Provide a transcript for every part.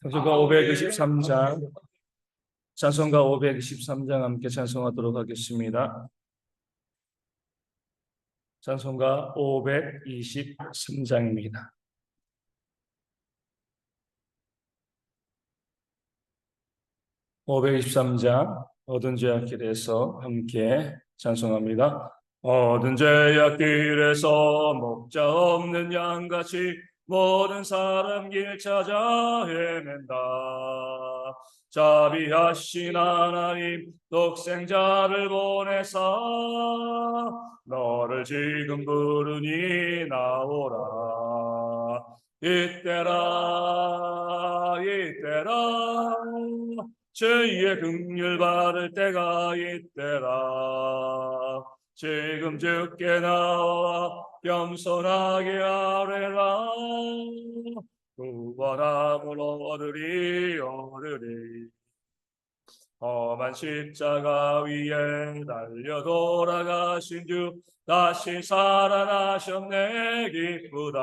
찬송가 523장, 찬송가 523장 함께 찬송하도록 하겠습니다. 찬송가 523장입니다. (523장) 얻은 죄악길에서 함께 찬송합니다. 얻은 죄악길에서 목자 없는 양같이 모든 사람 길 찾아 헤맨다. 자비하신 하나님 독생자를 보내사 너를 지금 부르니 나오라. 이때라 주의 긍휼 받을 때가 이때라. 지금 주께 나와 겸손하게 아뢰라. 구원함을 얻으리. 험한 십자가 위에 달려 돌아가신 주 다시 살아나셨네. 기쁘다.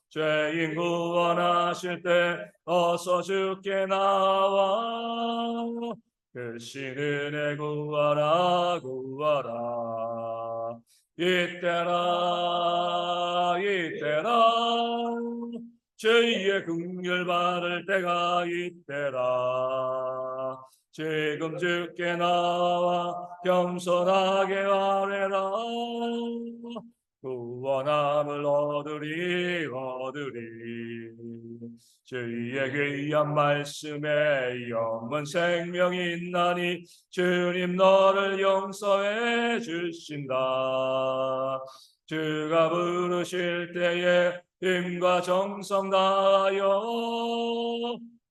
죄인 구원하실 때 어서 주께 나와 크신 은혜 구하라. 이때라 주의 긍휼 받을 때가 이때라. 지금 주께 나와 겸손하게 아뢰라. 구원함을 얻으리. 주의 귀한 말씀에 영원 생명이 있나니 주님 너를 용서해 주신다. 주가 부르실 때에 힘과 정성 다하여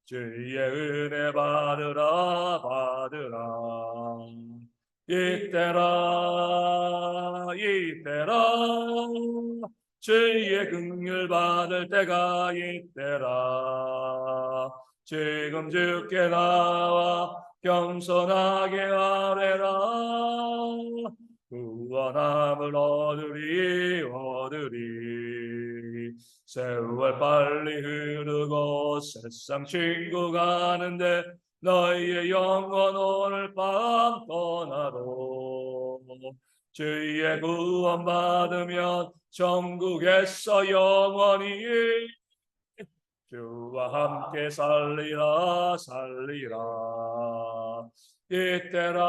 주의 은혜 받으라. 이때라 주의 긍휼 받을 때가 이때라. 지금 주께 나와 겸손하게 아뢰라. 구원함을 얻으리. 세월 빨리 흐르고 세상 친구 가는데 너희의 영혼 오늘 밤 떠나도 주의 구원 받으면 천국에서 영원히 주와 함께 살리라. 이때라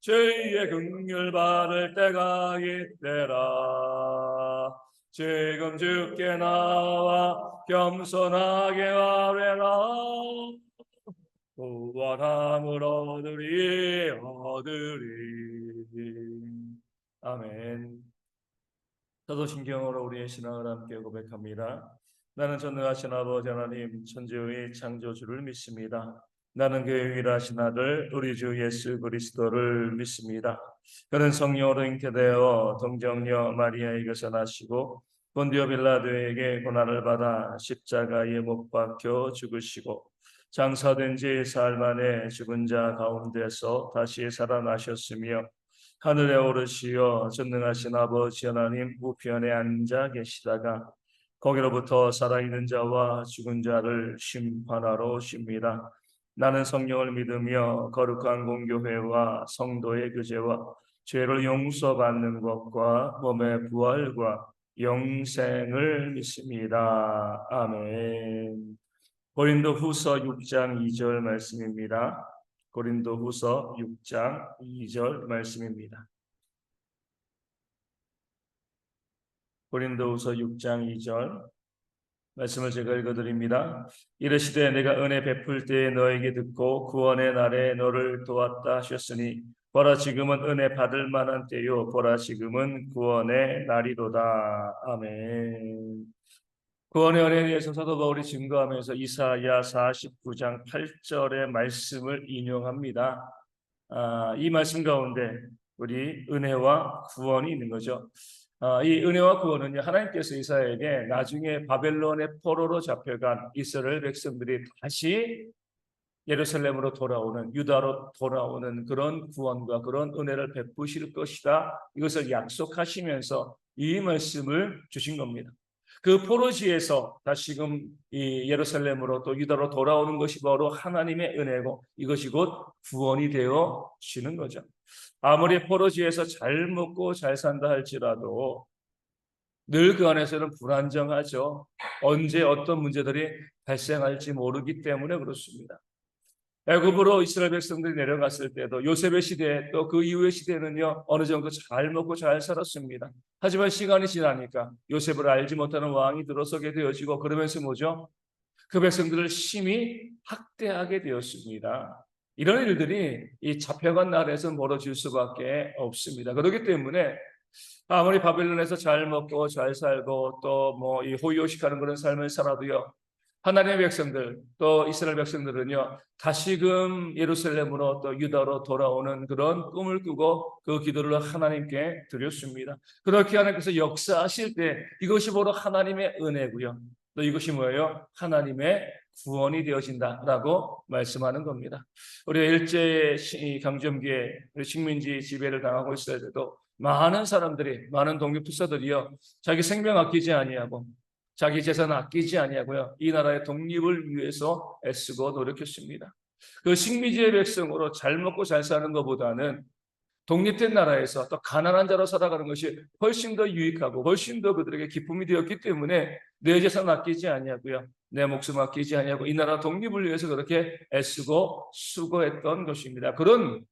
주의 긍휼 받을 때가 이때라. 지금 주께 나와 겸손하게 아뢰라. 구원함을 얻으리. 아멘. 사도신경으로 우리의 신앙을 함께 고백합니다. 나는 전능하신 아버지 하나님 천지의 창조주를 믿습니다. 나는 그의 유일하신 아들 우리 주 예수 그리스도를 믿습니다. 그는 성령으로 잉태되어 동정녀 마리아에게서 나시고 본디오 빌라도에게 고난을 받아 십자가에 못 박혀 죽으시고 장사된 지 사흘 만에 죽은 자 가운데서 다시 살아나셨으며 하늘에 오르시어 전능하신 아버지 하나님 우편에 앉아 계시다가 거기로부터 살아있는 자와 죽은 자를 심판하러 오십니다. 나는 성령을 믿으며 거룩한 공교회와 성도의 교제와 죄를 용서받는 것과 몸의 부활과 영생을 믿습니다. 아멘. 고린도후서 6장 2절 말씀입니다. 고린도후서 6장 2절 말씀입니다. 고린도후서 6장 2절 말씀을 제가 읽어드립니다. 이르시되 내가 은혜 베풀 때에 너에게 듣고 구원의 날에 너를 도왔다 하셨으니 보라 지금은 은혜 받을 만한 때요 보라 지금은 구원의 날이로다. 아멘. 구원의 은혜에 대해서 사도 바울이 증거하면서 이사야 49장 8절의 말씀을 인용합니다. 이 말씀 가운데 우리 은혜와 구원이 있는 거죠. 이 은혜와 구원은요, 하나님께서 이스라엘에게 나중에 바벨론의 포로로 잡혀간 이스라엘 백성들이 다시 예루살렘으로 돌아오는, 유다로 돌아오는 그런 구원과 그런 은혜를 베푸실 것이다. 이것을 약속하시면서 이 말씀을 주신 겁니다. 그 포로지에서 다시금 이 예루살렘으로 또 유다로 돌아오는 것이 바로 하나님의 은혜고 이것이 곧 구원이 되어지는 거죠. 아무리 포로지에서 잘 먹고 잘 산다 할지라도 늘 그 안에서는 불안정하죠. 언제 어떤 문제들이 발생할지 모르기 때문에 그렇습니다. 애굽으로 이스라엘 백성들이 내려갔을 때도 요셉의 시대 또 그 이후의 시대는요 어느 정도 잘 먹고 잘 살았습니다. 하지만 시간이 지나니까 요셉을 알지 못하는 왕이 들어서게 되어지고 그러면서 뭐죠? 그 백성들을 심히 학대하게 되었습니다. 이런 일들이 이 잡혀간 나라에서 벌어질 수밖에 없습니다. 그렇기 때문에 아무리 바벨론에서 잘 먹고 잘 살고 또 뭐 이 호의호식하는 그런 삶을 살아도요 하나님의 백성들 또 이스라엘 백성들은요 다시금 예루살렘으로 또 유다로 돌아오는 그런 꿈을 꾸고 그 기도를 하나님께 드렸습니다. 그렇게 하나님께서 역사하실 때 이것이 바로 하나님의 은혜고요 또 이것이 뭐예요? 하나님의 구원이 되어진다라고 말씀하는 겁니다. 우리가 일제 강점기에 식민지 지배를 당하고 있을 때도 많은 사람들이 많은 독립투사들이요 자기 생명 아끼지 아니하고 자기 재산 아끼지 아니하고요 이 나라의 독립을 위해서 애쓰고 노력했습니다. 그 식민지의 백성으로 잘 먹고 잘 사는 것보다는 독립된 나라에서 또 가난한 자로 살아가는 것이 훨씬 더 유익하고 훨씬 더 그들에게 기쁨이 되었기 때문에 내 재산 아끼지 아니하고요 내 목숨 아끼지 아니하고 이 나라 독립을 위해서 그렇게 애쓰고 수고했던 것입니다. 그런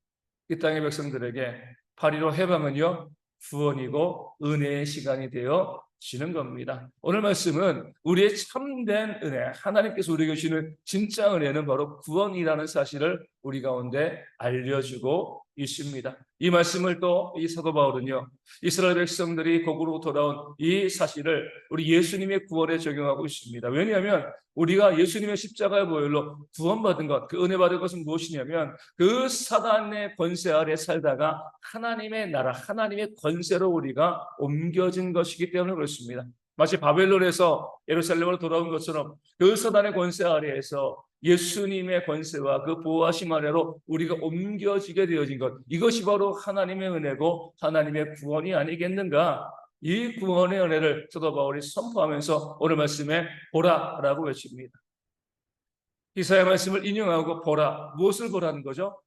이 땅의 백성들에게 8.15 해방은요 구원이고 은혜의 시간이 되어지는 겁니다. 오늘 말씀은 우리의 참된 은혜, 하나님께서 우리에게 주시는 진짜 은혜는 바로 구원이라는 사실을 우리 가운데 알려주고 있습니다. 이 말씀을 또 이 사도 바울은요 이스라엘 백성들이 거꾸로 돌아온 이 사실을 우리 예수님의 구원에 적용하고 있습니다. 왜냐하면 우리가 예수님의 십자가의 보혈로 구원받은 것, 그 은혜 받은 것은 무엇이냐면 그 사단의 권세 아래 살다가 하나님의 나라, 하나님의 권세로 우리가 옮겨진 것이기 때문에 그렇습니다. 마치 바벨론에서 예루살렘으로 돌아온 것처럼 그 사단의 권세 아래에서 예수님의 권세와 그 보호하심 아래로 우리가 옮겨지게 되어진 것, 이것이 바로 하나님의 은혜고 하나님의 구원이 아니겠는가? 이 구원의 은혜를 사도 바울이 선포하면서 오늘 말씀에 보라라고 외칩니다. 이사야 말씀을 인용하고 보라, 무엇을 보라는 거죠?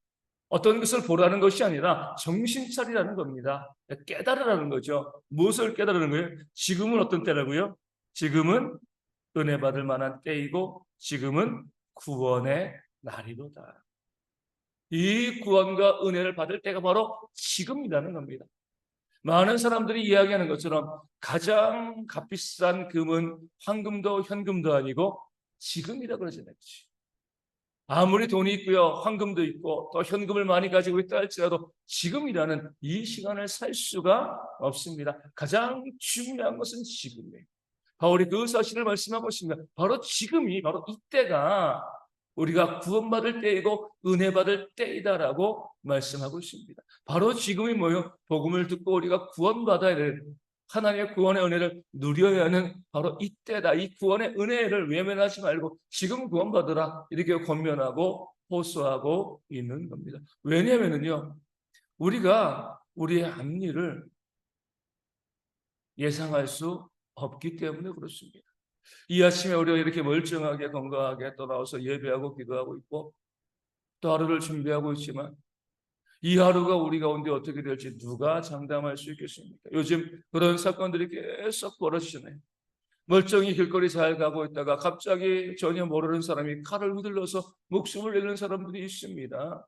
어떤 것을 보라는 것이 아니라 정신 차리라는 겁니다. 깨달으라는 거죠. 무엇을 깨달으는 거예요? 지금은 어떤 때라고요? 지금은 은혜 받을 만한 때이고 지금은 구원의 날이로다. 이 구원과 은혜를 받을 때가 바로 지금이라는 겁니다. 많은 사람들이 이야기하는 것처럼 가장 값비싼 금은 황금도 현금도 아니고 지금이라고 그러잖아요. 아무리 돈이 있고요, 황금도 있고 또 현금을 많이 가지고 있다 할지라도 지금이라는 이 시간을 살 수가 없습니다. 가장 중요한 것은 지금이에요. 바울이 그 사실을 말씀하고 있습니다. 바로 지금이 바로 이때가 우리가 구원받을 때이고 은혜 받을 때이다라고 말씀하고 있습니다. 바로 지금이 뭐예요? 복음을 듣고 우리가 구원받아야 되는 하나님의 구원의 은혜를 누려야 하는 바로 이때다. 이 구원의 은혜를 외면하지 말고 지금 구원받으라 이렇게 권면하고 호소하고 있는 겁니다. 왜냐하면요 우리가 우리의 앞일을 예상할 수 없기 때문에 그렇습니다. 이 아침에 우리가 이렇게 멀쩡하게 건강하게 또 나와서 예배하고 기도하고 있고 또 하루를 준비하고 있지만 이 하루가 우리 가운데 어떻게 될지 누가 장담할 수 있겠습니까? 요즘 그런 사건들이 계속 벌어지잖아요. 멀쩡히 길거리 잘 가고 있다가 갑자기 전혀 모르는 사람이 칼을 휘둘러서 목숨을 잃는 사람들이 있습니다.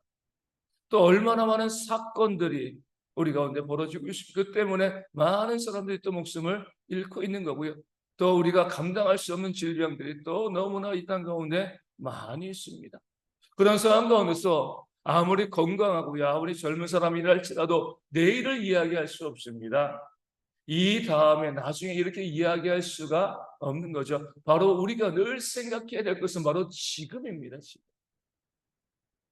또 얼마나 많은 사건들이 우리 가운데 벌어지고 있습니다. 그 때문에 많은 사람들이 또 목숨을 잃고 있는 거고요. 또 우리가 감당할 수 없는 질병들이 또 너무나 이 땅 가운데 많이 있습니다. 그런 상황 가운데서 아무리 건강하고요, 아무리 젊은 사람이라 할지라도 내일을 이야기할 수 없습니다. 이 다음에 나중에 이렇게 이야기할 수가 없는 거죠. 바로 우리가 늘 생각해야 될 것은 바로 지금입니다.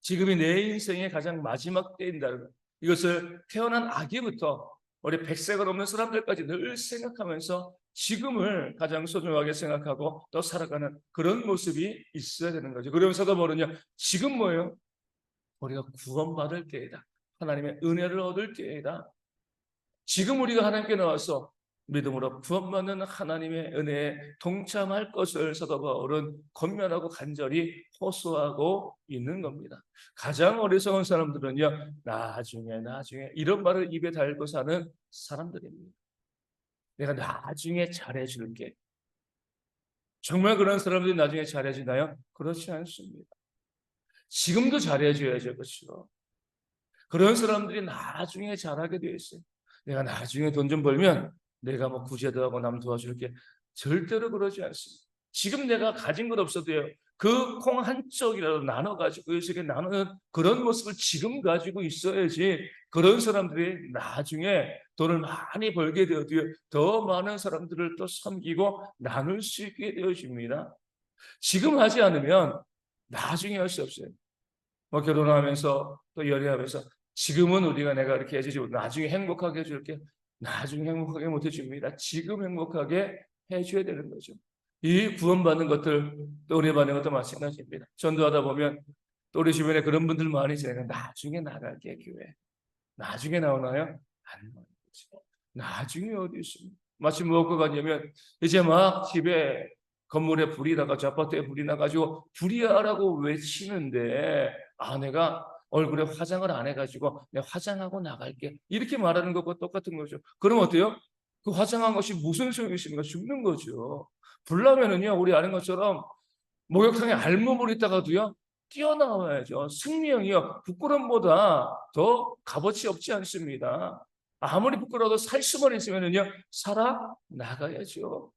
지금이 내 인생의 가장 마지막 때인다는 것. 이것을 태어난 아기부터 우리 100세가 넘는 사람들까지 늘 생각하면서 지금을 가장 소중하게 생각하고 또 살아가는 그런 모습이 있어야 되는 거죠. 그러면서도 모르냐, 지금 뭐예요? 우리가 구원받을 때이다. 하나님의 은혜를 얻을 때이다. 지금 우리가 하나님께 나와서 믿음으로 구원받는 하나님의 은혜에 동참할 것을 사도 바울은 권면하고 간절히 호소하고 있는 겁니다. 가장 어리석은 사람들은요, 나중에 이런 말을 입에 달고 사는 사람들입니다. 내가 나중에 잘해줄게. 정말 그런 사람들이 나중에 잘해주나요? 그렇지 않습니다. 지금도 잘해줘야죠. 그렇죠? 그런 사람들이 나중에 잘하게 되어 있어요. 내가 나중에 돈 좀 벌면 내가 뭐 구제도 하고 남 도와줄게. 절대로 그러지 않습니다. 지금 내가 가진 것 없어도요, 그 콩 한 쪽이라도 나눠가지고 이 세계에 나누는 그런 모습을 지금 가지고 있어야지, 그런 사람들이 나중에 돈을 많이 벌게 되어도요, 더 많은 사람들을 또 섬기고 나눌 수 있게 되어집니다. 지금 하지 않으면 나중에 할 수 없어요. 뭐 결혼하면서 또 연애하면서 지금은 우리가 내가 이렇게 해주지 못, 나중에 행복하게 해줄게. 나중에 행복하게 못 해줍니다. 지금 행복하게 해줘야 되는 거죠. 이 구원받는 것들, 또 은혜받는 것도 마찬가지입니다. 전도하다 보면 또 우리 주변에 그런 분들 많이 있어요. 나중에 나갈게, 교회. 나중에 나오나요? 안 나오는 거죠. 나중에 어디 있습니까? 마치 무엇과 같냐면, 이제 막 집에 건물에 불이 나가지고, 아파트에 불이 나가지고 불이야라고 외치는데 아내가 얼굴에 화장을 안 해가지고 내가 화장하고 나갈게, 이렇게 말하는 것과 똑같은 거죠. 그럼 어때요? 그 화장한 것이 무슨 소용이 있습니까? 죽는 거죠. 불나면은요, 우리 아는 것처럼 목욕탕에 알몸을 있다가도요, 뛰어나와야죠. 생명이요, 부끄럼보다 더 값어치 없지 않습니다. 아무리 부끄러워도 살 수만 있으면은요, 살아 나가야죠.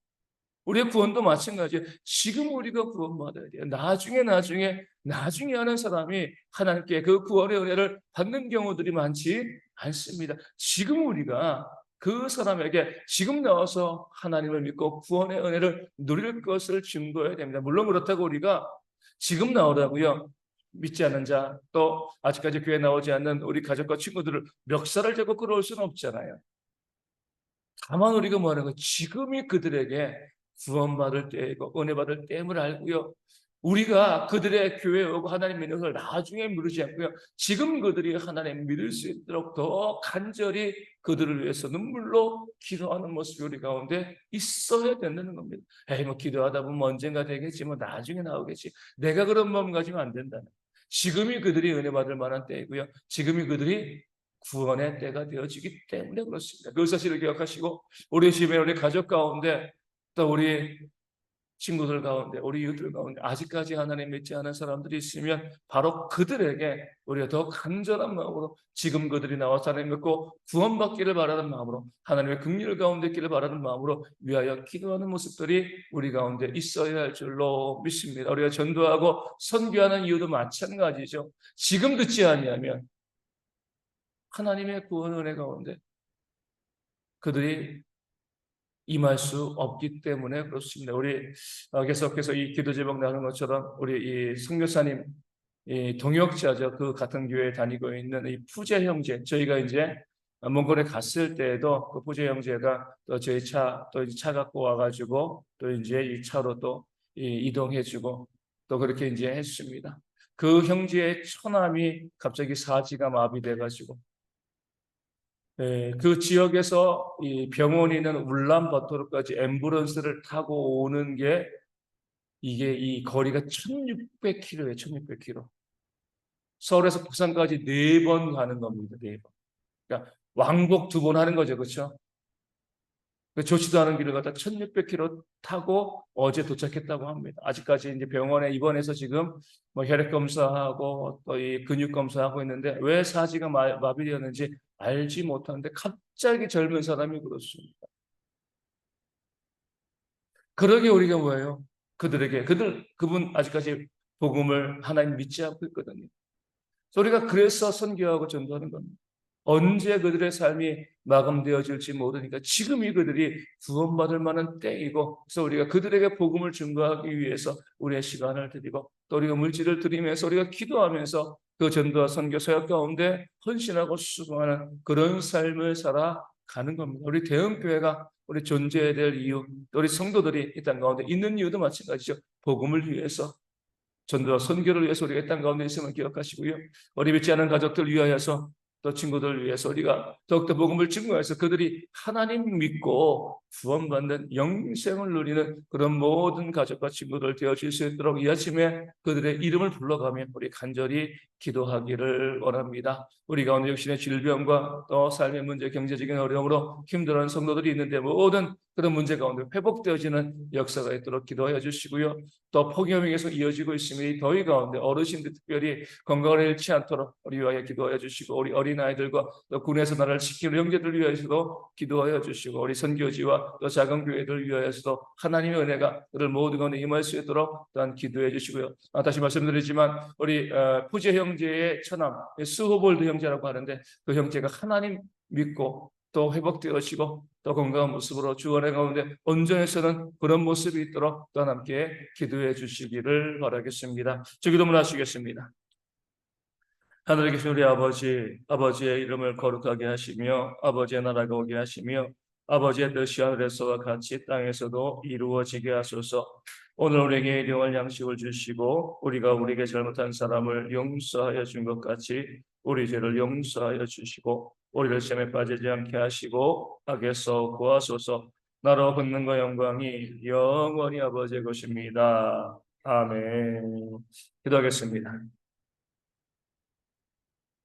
우리의 구원도 마찬가지예요. 지금 우리가 구원받아야 돼요. 나중에 하는 사람이 하나님께 그 구원의 은혜를 받는 경우들이 많지 않습니다. 지금 우리가 그 사람에게 지금 나와서 하나님을 믿고 구원의 은혜를 누릴 것을 증거해야 됩니다. 물론 그렇다고 우리가 지금 나오라고요, 믿지 않는 자, 또 아직까지 교회 나오지 않는 우리 가족과 친구들을 멱살을 잡고 끌어올 수는 없잖아요. 다만 우리가 뭐하는 거예요? 지금이 그들에게 구원받을 때이고 은혜 받을 때임을 알고요, 우리가 그들의 교회에 오고 하나님 믿는 것을 나중에 미루지 않고요, 지금 그들이 하나님 믿을 수 있도록 더 간절히 그들을 위해서 눈물로 기도하는 모습이 우리 가운데 있어야 된다는 겁니다. 에이, 뭐 기도하다 보면 언젠가 되겠지, 뭐 나중에 나오겠지, 내가 그런 마음 가지면 안 된다는, 지금이 그들이 은혜 받을 만한 때이고요, 지금이 그들이 구원의 때가 되어지기 때문에 그렇습니다. 그 사실을 기억하시고 우리 집에, 우리 가족 가운데, 또 우리 친구들 가운데, 우리 이웃들 가운데 아직까지 하나님 믿지 않은 사람들이 있으면 바로 그들에게 우리가 더 간절한 마음으로 지금 그들이 나와서 하나님 믿고 구원받기를 바라는 마음으로, 하나님의 긍휼 가운데 있기를 바라는 마음으로 위하여 기도하는 모습들이 우리 가운데 있어야 할 줄로 믿습니다. 우리가 전도하고 선교하는 이유도 마찬가지죠. 지금 듣지 아니하면 하나님의 구원 은혜 가운데 그들이 임할 수 없기 때문에 그렇습니다. 우리 계속해서 이 기도 제목 나누는 것처럼 우리 이 선교사님, 이 동역자죠. 그 같은 교회에 다니고 있는 이 푸제 형제, 저희가 이제 몽골에 갔을 때에도 그 푸제 형제가 또 저희 차 갖고 와가지고 또 이제 이 차로 또 이동해주고 또 그렇게 이제 했습니다. 그 형제의 처남이 갑자기 사지가 마비돼가지고, 그 지역에서 이 병원이 있는 울란바토르까지 앰뷸런스를 타고 오는 게, 이게 이 거리가 1600km예요. 1600km. 서울에서 부산까지 4번 가는 겁니다. 4번. 그러니까 왕복 2번 하는 거죠. 그렇죠? 좋지도 않은 길을 갖다 1600km 타고 어제 도착했다고 합니다. 아직까지 이제 병원에 입원해서 지금 뭐 혈액 검사하고 또 이 근육 검사하고 있는데, 왜 사지가 마비되었는지 알지 못하는데 갑자기 젊은 사람이 그렇습니다. 그러게 우리가 뭐예요? 그분 아직까지 복음을 하나님 믿지 않고 있거든요. 우리가 그래서 선교하고 전도하는 겁니다. 언제 그들의 삶이 마감되어질지 모르니까 지금이 그들이 구원받을 만한 때이고, 그래서 우리가 그들에게 복음을 증거하기 위해서 우리의 시간을 드리고 또 우리가 물질을 드리면서 우리가 기도하면서 그 전도와 선교 사역 가운데 헌신하고 수고하는 그런 삶을 살아 가는 겁니다. 우리 대형교회가 우리 존재해야 될 이유, 우리 성도들이 이 땅 가운데 있는 이유도 마찬가지죠. 복음을 위해서, 전도와 선교를 위해서 우리가 이 땅 가운데 있음을 기억하시고요. 우리 믿지 않은 가족들 위하여서, 또 친구들을 위해서 우리가 더욱더 복음을 증거해서 그들이 하나님 믿고 구원받는 영생을 누리는 그런 모든 가족과 친구들 되어줄 수 있도록 이 아침에 그들의 이름을 불러가며 우리 간절히 기도하기를 원합니다. 우리 가운데 육신의 질병과 또 삶의 문제, 경제적인 어려움으로 힘들어하는 성도들이 있는데 모든 그런 문제 가운데 회복되어지는 역사가 있도록 기도하여 주시고요. 또 폭염에서 이어지고 있으며 이 더위 가운데 어르신들 특별히 건강을 잃지 않도록 우리 위하여 기도하여 주시고, 우리 어린아이들과 또 군에서 나라를 지키는 형제들 위하여서도 기도하여 주시고, 우리 선교지와 또 작은 교회들 위하여서도 하나님의 은혜가 그들 모두 가운데 임할 수 있도록 또한 기도해 주시고요. 다시 말씀드리지만 우리 푸제 형제의 처남 스호볼드 형제라고 하는데, 그 형제가 하나님 믿고 또 회복되어지고 또 건강한 모습으로 주 은혜 가운데 온전해서는 그런 모습이 있도록 또한 함께 기도해 주시기를 바라겠습니다. 주기도문 하시겠습니다. 하늘에 계신 우리 아버지, 아버지의 이름을 거룩하게 하시며 아버지의 나라가 오게 하시며 아버지의 뜻이 하늘에서와 같이 땅에서도 이루어지게 하소서. 오늘 우리에게 일용할 양식을 주시고 우리가 우리에게 잘못한 사람을 용서하여 준 것 같이 우리 죄를 용서하여 주시고 우리를 시험에 빠지지 않게 하시고 악에서 구하소서. 나로 권능과 영광이 영원히 아버지의 것입니다. 아멘. 기도하겠습니다.